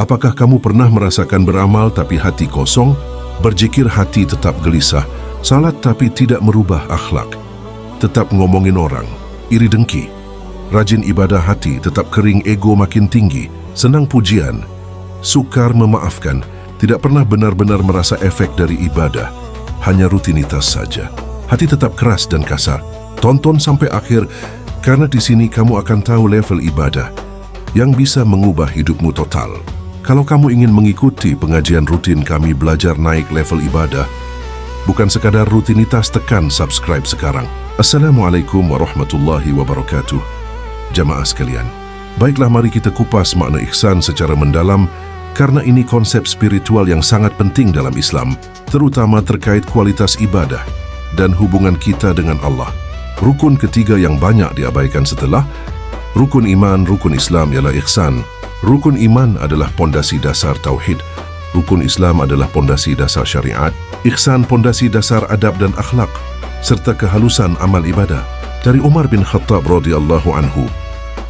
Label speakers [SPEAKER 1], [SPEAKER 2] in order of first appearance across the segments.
[SPEAKER 1] Apakah kamu pernah merasakan beramal tapi hati kosong, berzikir hati tetap gelisah, salat tapi tidak merubah akhlak, tetap ngomongin orang, iri dengki, rajin ibadah hati tetap kering, ego makin tinggi, senang pujian, sukar memaafkan, tidak pernah benar-benar merasa efek dari ibadah, hanya rutinitas saja. Hati tetap keras dan kasar. Tonton sampai akhir, karena di sini kamu akan tahu level ibadah yang bisa mengubah hidupmu total. Kalau kamu ingin mengikuti pengajian rutin kami belajar naik level ibadah, bukan sekadar rutinitas, tekan subscribe sekarang. Assalamualaikum warahmatullahi wabarakatuh. Jamaah sekalian, baiklah mari kita kupas makna ihsan secara mendalam, karena ini konsep spiritual yang sangat penting dalam Islam, terutama terkait kualitas ibadah dan hubungan kita dengan Allah. Rukun ketiga yang banyak diabaikan setelah rukun iman, rukun Islam ialah ihsan. Rukun iman adalah pondasi dasar tauhid, rukun Islam adalah pondasi dasar syariat, ihsan pondasi dasar adab dan akhlak, serta kehalusan amal ibadah. Dari Umar bin Khattab radhiyallahu anhu,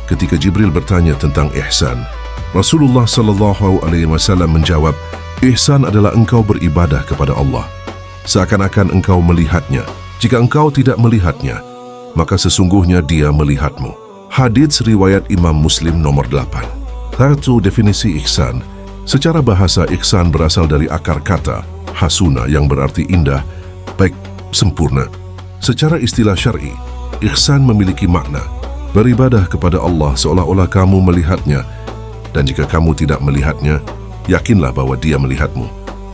[SPEAKER 1] ketika Jibril bertanya tentang ihsan, Rasulullah sallallahu alaihi wasallam menjawab, ihsan adalah engkau beribadah kepada Allah seakan-akan engkau melihatnya. Jika engkau tidak melihatnya, maka sesungguhnya dia melihatmu. Hadits riwayat Imam Muslim nomor 8. Satu, definisi ihsan. Secara bahasa, ihsan berasal dari akar kata hasuna yang berarti indah, baik, sempurna. Secara istilah syar'i, ihsan memiliki makna beribadah kepada Allah seolah-olah kamu melihatnya, dan jika kamu tidak melihatnya, yakinlah bahwa dia melihatmu.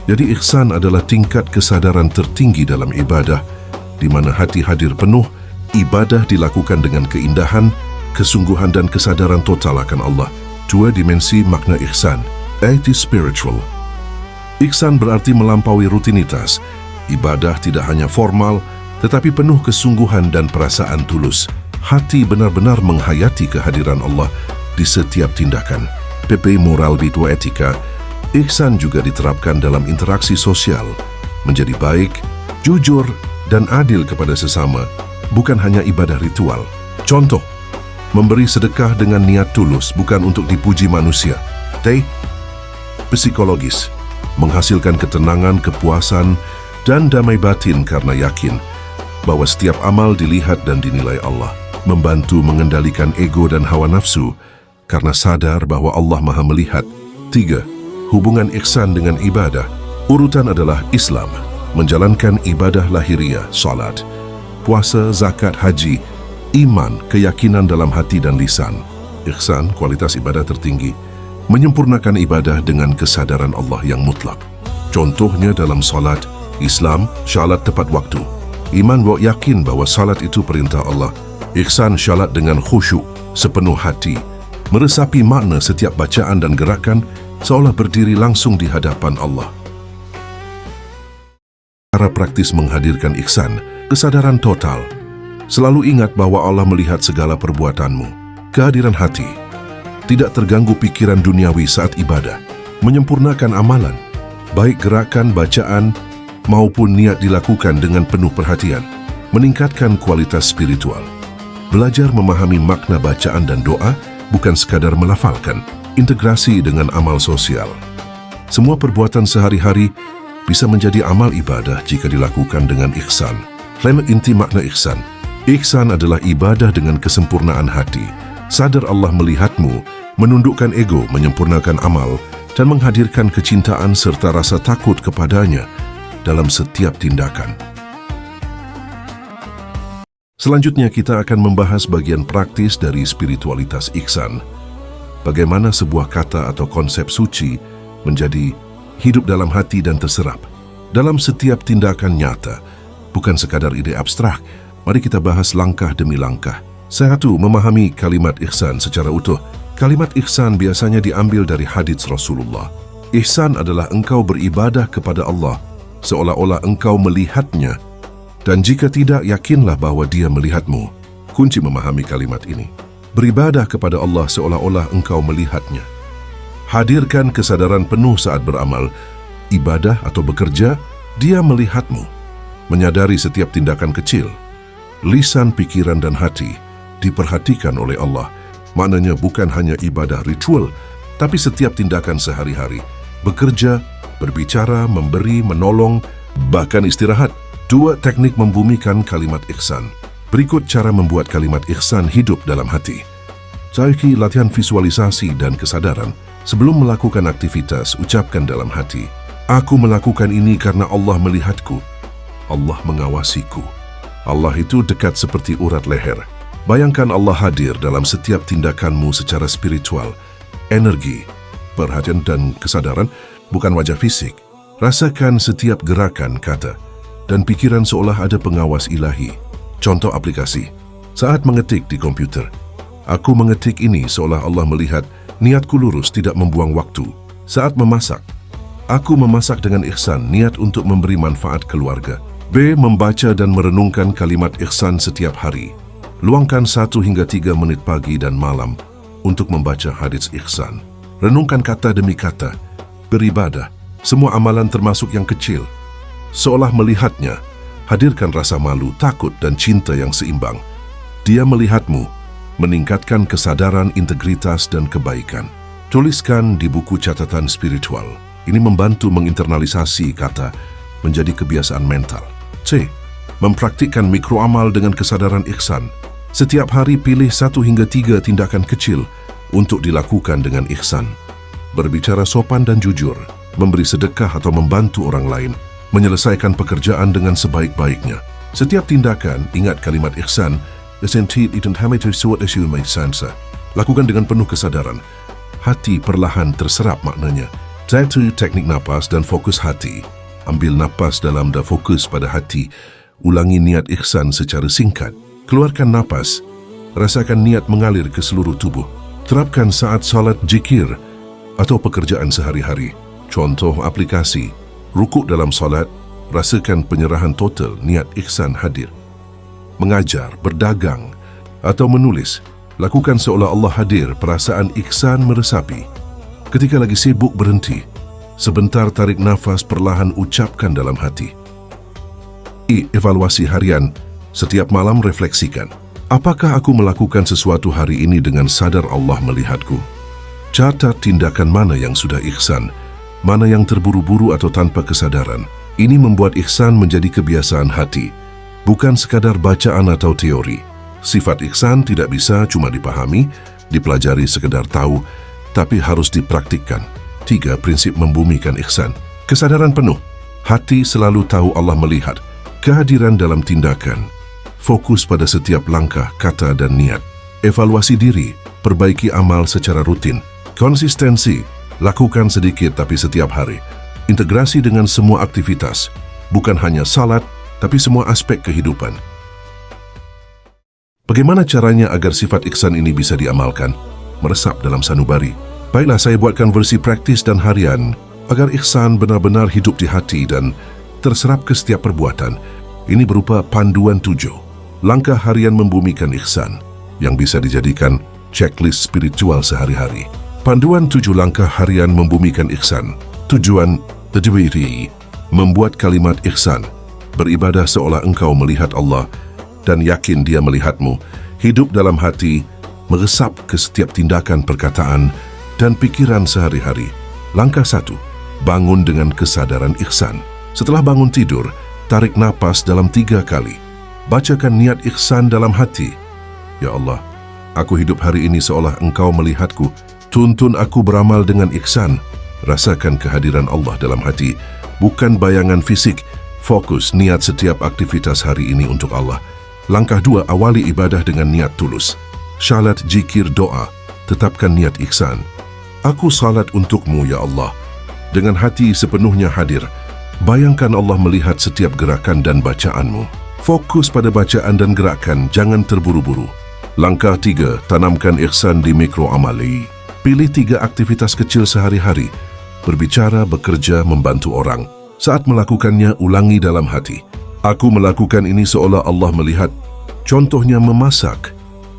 [SPEAKER 1] Jadi ihsan adalah tingkat kesadaran tertinggi dalam ibadah, di mana hati hadir penuh, ibadah dilakukan dengan keindahan, kesungguhan dan kesadaran total akan Allah. Dua dimensi makna ihsan. It is spiritual. Ihsan berarti melampaui rutinitas. Ibadah tidak hanya formal, tetapi penuh kesungguhan dan perasaan tulus. Hati benar-benar menghayati kehadiran Allah di setiap tindakan. PP Moral B2 Etika. Ihsan juga diterapkan dalam interaksi sosial, menjadi baik, jujur, dan adil kepada sesama, bukan hanya ibadah ritual. Contoh, memberi sedekah dengan niat tulus, bukan untuk dipuji manusia. Psikologis, menghasilkan ketenangan, kepuasan, dan damai batin karena yakin bahwa setiap amal dilihat dan dinilai Allah. Membantu mengendalikan ego dan hawa nafsu karena sadar bahwa Allah Maha Melihat. 3. Hubungan ihsan dengan ibadah. Urutan adalah Islam, menjalankan ibadah lahiriah, salat, puasa, zakat, haji, iman, keyakinan dalam hati dan lisan. Ihsan, kualitas ibadah tertinggi, menyempurnakan ibadah dengan kesadaran Allah yang mutlak. Contohnya dalam salat, Islam, syalat tepat waktu. Iman bahwa yakin bahwa salat itu perintah Allah. Ihsan, syalat dengan khusyuk, sepenuh hati, meresapi makna setiap bacaan dan gerakan, seolah berdiri langsung di hadapan Allah. Cara praktis menghadirkan ihsan, kesadaran total. Selalu ingat bahwa Allah melihat segala perbuatanmu. Kehadiran hati, tidak terganggu pikiran duniawi saat ibadah. Menyempurnakan amalan, baik gerakan, bacaan, maupun niat dilakukan dengan penuh perhatian. Meningkatkan kualitas spiritual. Belajar memahami makna bacaan dan doa, bukan sekadar melafalkan. Integrasi dengan amal sosial. Semua perbuatan sehari-hari bisa menjadi amal ibadah jika dilakukan dengan ihsan. Lema inti makna ihsan. Ihsan adalah ibadah dengan kesempurnaan hati. Sadar Allah melihatmu, menundukkan ego, menyempurnakan amal, dan menghadirkan kecintaan serta rasa takut kepadanya dalam setiap tindakan. Selanjutnya kita akan membahas bagian praktis dari spiritualitas ihsan. Bagaimana sebuah kata atau konsep suci menjadi hidup dalam hati dan terserap dalam setiap tindakan nyata, bukan sekadar ide abstrak. Mari kita bahas langkah demi langkah. 1. Memahami kalimat ihsan secara utuh. Kalimat ihsan biasanya diambil dari hadits Rasulullah. Ihsan adalah engkau beribadah kepada Allah seolah-olah engkau melihatnya, dan jika tidak, yakinlah bahwa dia melihatmu. Kunci memahami kalimat ini. Beribadah kepada Allah seolah-olah engkau melihatnya. Hadirkan kesadaran penuh saat beramal, ibadah atau bekerja, dia melihatmu. Menyadari setiap tindakan kecil, lisan, pikiran, dan hati diperhatikan oleh Allah. Maknanya bukan hanya ibadah ritual, tapi setiap tindakan sehari-hari, bekerja, berbicara, memberi, menolong, bahkan istirahat. 2. Teknik membumikan kalimat ihsan. Berikut cara membuat kalimat ihsan hidup dalam hati. Cairki latihan visualisasi dan kesadaran. Sebelum melakukan aktivitas, ucapkan dalam hati, aku melakukan ini karena Allah melihatku. Allah mengawasiku. Allah itu dekat seperti urat leher. Bayangkan Allah hadir dalam setiap tindakanmu secara spiritual. Energi, perhatian dan kesadaran bukan wajah fisik. Rasakan setiap gerakan, kata, dan pikiran seolah ada pengawas ilahi. Contoh aplikasi. Saat mengetik di komputer, aku mengetik ini seolah Allah melihat, niatku lurus, tidak membuang waktu. Saat memasak, aku memasak dengan ihsan, niat untuk memberi manfaat keluarga. B. Membaca dan merenungkan kalimat ihsan setiap hari. Luangkan 1 hingga 3 menit pagi dan malam untuk membaca hadits ihsan. Renungkan kata demi kata. Beribadah, semua amalan termasuk yang kecil, seolah melihatnya. Hadirkan rasa malu, takut dan cinta yang seimbang. Dia melihatmu, meningkatkan kesadaran, integritas dan kebaikan. Tuliskan di buku catatan spiritual. Ini membantu menginternalisasi kata menjadi kebiasaan mental. C. Mempraktikkan mikroamal dengan kesadaran ihsan. Setiap hari pilih 1 hingga 3 tindakan kecil untuk dilakukan dengan ihsan. Berbicara sopan dan jujur, memberi sedekah atau membantu orang lain, menyelesaikan pekerjaan dengan sebaik-baiknya. Setiap tindakan, ingat kalimat ihsan, lakukan dengan penuh kesadaran. Hati perlahan terserap maknanya. 1. Teknik napas dan fokus hati. Ambil napas dalam dan fokus pada hati. Ulangi niat ihsan secara singkat. Keluarkan napas. Rasakan niat mengalir ke seluruh tubuh. Terapkan saat salat, zikir atau pekerjaan sehari-hari. Contoh aplikasi. Rukuk dalam salat, rasakan penyerahan total, niat ihsan hadir. Mengajar, berdagang atau menulis, lakukan seolah Allah hadir, perasaan ihsan meresapi. Ketika lagi sibuk, berhenti. Sebentar tarik nafas, perlahan ucapkan dalam hati. Evaluasi harian. Setiap malam refleksikan. Apakah aku melakukan sesuatu hari ini dengan sadar Allah melihatku? Catat tindakan mana yang sudah ihsan, mana yang terburu-buru atau tanpa kesadaran. Ini membuat ihsan menjadi kebiasaan hati, bukan sekadar bacaan atau teori. Sifat ihsan tidak bisa cuma dipahami, dipelajari sekedar tahu, tapi harus dipraktikkan. 3. Prinsip membumikan ihsan. Kesadaran penuh. Hati selalu tahu Allah melihat. Kehadiran dalam tindakan. Fokus pada setiap langkah, kata dan niat. Evaluasi diri. Perbaiki amal secara rutin. Konsistensi. Lakukan sedikit tapi setiap hari. Integrasi dengan semua aktivitas. Bukan hanya salat, tapi semua aspek kehidupan. Bagaimana caranya agar sifat ihsan ini bisa diamalkan? Meresap dalam sanubari. Baiklah, saya buatkan versi praktis dan harian agar ihsan benar-benar hidup di hati dan terserap ke setiap perbuatan. Ini berupa panduan 7. Langkah harian membumikan ihsan yang bisa dijadikan checklist spiritual sehari-hari. Panduan 7 langkah harian membumikan ihsan. Tujuan tadwiri, membuat kalimat ihsan. Beribadah seolah engkau melihat Allah dan yakin Dia melihatmu. Hidup dalam hati, meresap ke setiap tindakan, perkataan dan pikiran sehari-hari. Langkah 1, bangun dengan kesadaran ihsan. Setelah bangun tidur, tarik napas dalam 3 kali. Bacakan niat ihsan dalam hati. Ya Allah, aku hidup hari ini seolah engkau melihatku. Tuntun aku beramal dengan ihsan. Rasakan kehadiran Allah dalam hati, bukan bayangan fisik. Fokus niat setiap aktivitas hari ini untuk Allah. Langkah 2, awali ibadah dengan niat tulus. Syalat, zikir, doa. Tetapkan niat ihsan. Aku salat untukmu, ya Allah. Dengan hati sepenuhnya hadir. Bayangkan Allah melihat setiap gerakan dan bacaanmu. Fokus pada bacaan dan gerakan, jangan terburu-buru. Langkah 3, tanamkan ihsan di mikroamali. Pilih 3 aktivitas kecil sehari-hari. Berbicara, bekerja, membantu orang. Saat melakukannya, ulangi dalam hati. Aku melakukan ini seolah Allah melihat. Contohnya memasak,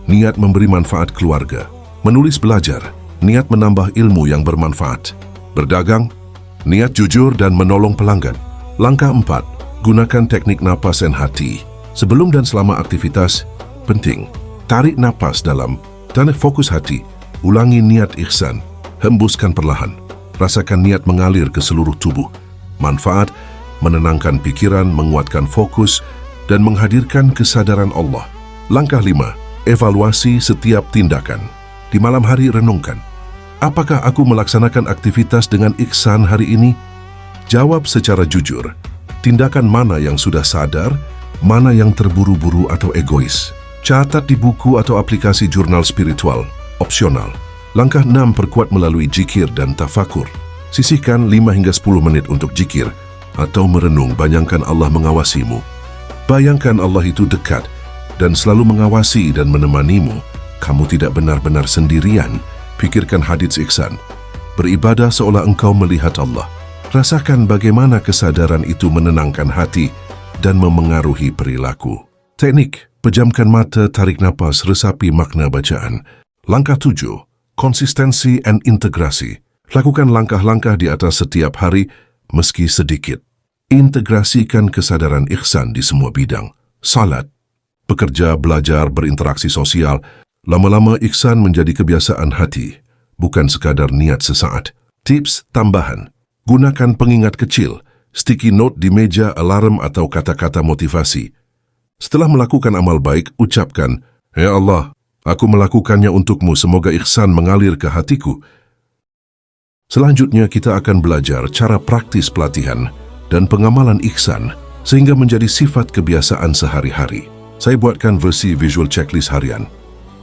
[SPEAKER 1] niat memberi manfaat keluarga. Menulis, belajar, niat menambah ilmu yang bermanfaat. Berdagang, niat jujur dan menolong pelanggan. Langkah 4, gunakan teknik napas dan hati. Sebelum dan selama aktivitas, penting, tarik napas dalam dan fokus hati. Ulangi niat ihsan. Hembuskan perlahan. Rasakan niat mengalir ke seluruh tubuh. Manfaat, menenangkan pikiran, menguatkan fokus, dan menghadirkan kesadaran Allah. Langkah 5. Evaluasi setiap tindakan. Di malam hari renungkan. Apakah aku melaksanakan aktivitas dengan ihsan hari ini? Jawab secara jujur. Tindakan mana yang sudah sadar, mana yang terburu-buru atau egois? Catat di buku atau aplikasi jurnal spiritual. Opsional. Langkah 6. Perkuat melalui zikir dan tafakur. Sisihkan 5 hingga 10 menit untuk zikir atau merenung. Bayangkan Allah mengawasimu. Bayangkan Allah itu dekat dan selalu mengawasi dan menemanimu. Kamu tidak benar-benar sendirian. Pikirkan hadits ihsan. Beribadah seolah engkau melihat Allah. Rasakan bagaimana kesadaran itu menenangkan hati dan memengaruhi perilaku. Teknik, pejamkan mata, tarik napas, resapi makna bacaan. Langkah 7. Konsistensi dan integrasi. Lakukan langkah-langkah di atas setiap hari, meski sedikit. Integrasikan kesadaran ihsan di semua bidang. Salat, bekerja, belajar, berinteraksi sosial. Lama-lama ihsan menjadi kebiasaan hati, bukan sekadar niat sesaat. Tips tambahan. Gunakan pengingat kecil, sticky note di meja, alarm atau kata-kata motivasi. Setelah melakukan amal baik, ucapkan, "Ya Allah, aku melakukannya untukmu, semoga ihsan mengalir ke hatiku." Selanjutnya kita akan belajar cara praktis pelatihan dan pengamalan ihsan sehingga menjadi sifat kebiasaan sehari-hari. Saya buatkan versi visual checklist harian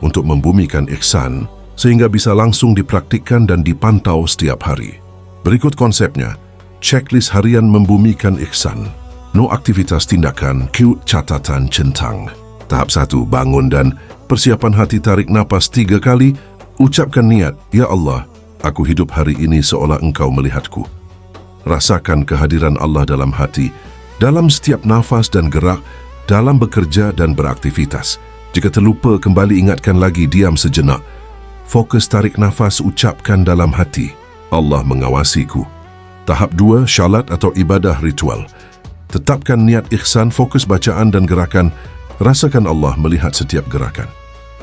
[SPEAKER 1] untuk membumikan ihsan sehingga bisa langsung dipraktikkan dan dipantau setiap hari. Berikut konsepnya, checklist harian membumikan ihsan. No aktivitas tindakan, Q catatan centang. Tahap 1, bangun dan persiapan hati, tarik napas 3 kali, ucapkan niat, "Ya Allah, aku hidup hari ini seolah engkau melihatku." Rasakan kehadiran Allah dalam hati, dalam setiap nafas dan gerak, dalam bekerja dan beraktivitas. Jika terlupa, kembali ingatkan lagi, diam sejenak. Fokus tarik nafas, ucapkan dalam hati, "Allah mengawasiku." Tahap 2, syalat atau ibadah ritual. Tetapkan niat ihsan, fokus bacaan dan gerakan. Rasakan Allah melihat setiap gerakan.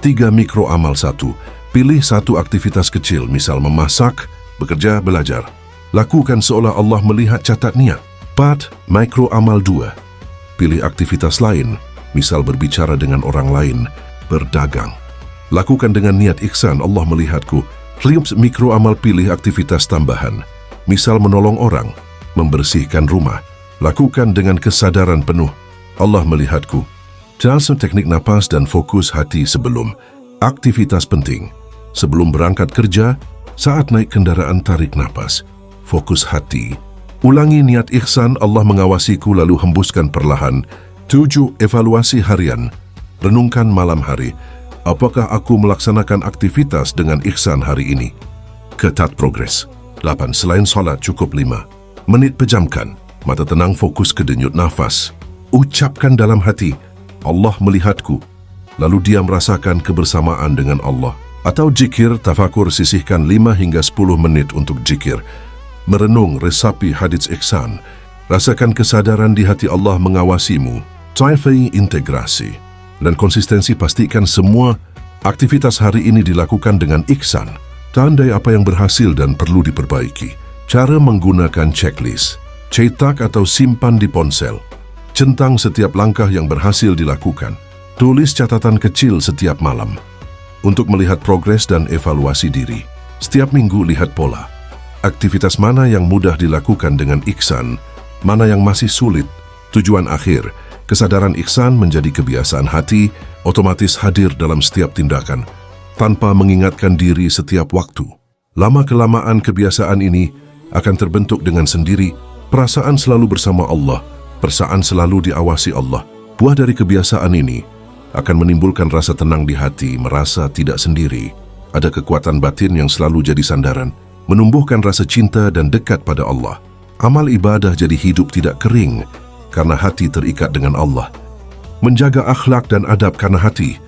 [SPEAKER 1] 3, mikro amal 1. Pilih satu aktivitas kecil, misal memasak, bekerja, belajar. Lakukan seolah Allah melihat, catat niat. 4, mikro amal 2. Pilih aktivitas lain, misal berbicara dengan orang lain, berdagang. Lakukan dengan niat ihsan, Allah melihatku. 5, mikro amal, pilih aktivitas tambahan, misal menolong orang, membersihkan rumah. Lakukan dengan kesadaran penuh, Allah melihatku. Jasa teknik napas dan fokus hati sebelum aktivitas penting. Sebelum berangkat kerja, saat naik kendaraan, tarik napas. Fokus hati. Ulangi niat ihsan, Allah mengawasiku, lalu hembuskan perlahan. 7, evaluasi harian. Renungkan malam hari. Apakah aku melaksanakan aktivitas dengan ihsan hari ini? Ketat progres. 8, selain solat cukup 5 menit, pejamkan. Mata tenang, fokus ke denyut nafas. Ucapkan dalam hati, Allah melihatku. Lalu diam, rasakan kebersamaan dengan Allah. Atau zikir, tafakur, sisihkan 5 hingga 10 menit untuk zikir. Merenung, resapi hadits ihsan. Rasakan kesadaran di hati Allah mengawasimu. Capai integrasi. Dan konsistensi, pastikan semua aktivitas hari ini dilakukan dengan ihsan. Tandai apa yang berhasil dan perlu diperbaiki. Cara menggunakan checklist. Cetak atau simpan di ponsel. Centang setiap langkah yang berhasil dilakukan. Tulis catatan kecil setiap malam. Untuk melihat progres dan evaluasi diri. Setiap minggu lihat pola. Aktivitas mana yang mudah dilakukan dengan ihsan, mana yang masih sulit. Tujuan akhir, kesadaran ihsan menjadi kebiasaan hati, otomatis hadir dalam setiap tindakan, tanpa mengingatkan diri setiap waktu. Lama-kelamaan kebiasaan ini akan terbentuk dengan sendiri, perasaan selalu bersama Allah, perasaan selalu diawasi Allah. Buah dari kebiasaan ini akan menimbulkan rasa tenang di hati, merasa tidak sendiri. Ada kekuatan batin yang selalu jadi sandaran, menumbuhkan rasa cinta dan dekat pada Allah. Amal ibadah jadi hidup tidak kering, karena hati terikat dengan Allah. Menjaga akhlak dan adab karena hati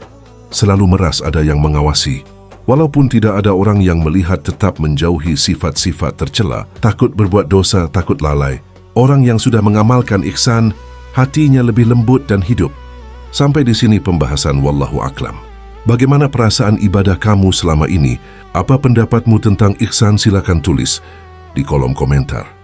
[SPEAKER 1] selalu meras ada yang mengawasi. Walaupun tidak ada orang yang melihat, tetap menjauhi sifat-sifat tercela, takut berbuat dosa, takut lalai. Orang yang sudah mengamalkan ihsan, hatinya lebih lembut dan hidup. Sampai di sini pembahasan, wallahu a'lam. Bagaimana perasaan ibadah kamu selama ini? Apa pendapatmu tentang ihsan? Silakan tulis di kolom komentar.